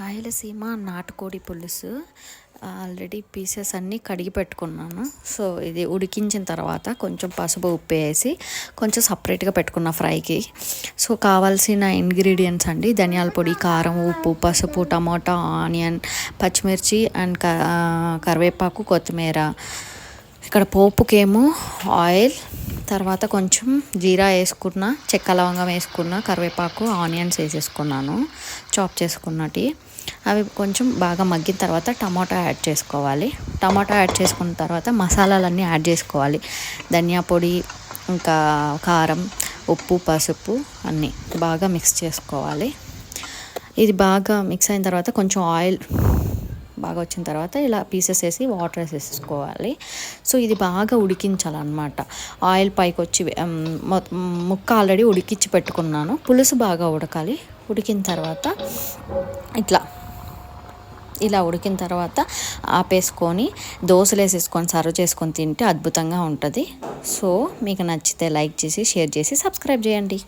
రాయలసీమ నాటుకోడి పులుసు already pieces అన్నీ కడిగి పెట్టుకున్నాను. సో ఇది ఉడికించిన తర్వాత కొంచెం పసుపు ఉప్పు వేసి కొంచెం సపరేట్గా పెట్టుకున్న ఫ్రైకి. సో కావాల్సిన ఇంగ్రీడియంట్స్ అండి: ధనియాల పొడి, కారం, ఉప్పు, పసుపు, టమాటా, ఆనియన్, పచ్చిమిర్చి అండ్ కరివేపాకు, కొత్తిమీర. ఇక్కడ పోపుకేమో ఆయిల్, తర్వాత కొంచెం జీరా వేసుకున్న, చెక్క లవంగం వేసుకున్న, కరివేపాకు, ఆనియన్స్ వేసేసుకున్నాను చాప్ చేసుకున్నటి. అవి కొంచెం బాగా మగ్గిన తర్వాత టమాటా యాడ్ చేసుకోవాలి. టమాటా యాడ్ చేసుకున్న తర్వాత మసాలాలన్నీ యాడ్ చేసుకోవాలి. ధనియా పొడి, ఇంకా కారం, ఉప్పు, పసుపు అన్నీ బాగా మిక్స్ చేసుకోవాలి. ఇది బాగా మిక్స్ అయిన తర్వాత కొంచెం ఆయిల్ బాగా వచ్చిన తర్వాత ఇలా పీసెస్ వేసి వాటర్ వేసేసుకోవాలి. సో ఇది బాగా ఉడికించాలన్నమాట. ఆయిల్ పైకి వచ్చి ముక్క ఆల్రెడీ ఉడికించి పెట్టుకున్నాను. పులుసు బాగా ఉడకాలి. ఉడికిన తర్వాత ఇలా ఉడికిన తర్వాత ఆపేసుకొని దోశలు వేసేసుకొని సర్వ్ చేసుకొని తింటే అద్భుతంగా ఉంటుంది. సో మీకు నచ్చితే లైక్ చేసి, షేర్ చేసి, సబ్స్క్రైబ్ చేయండి.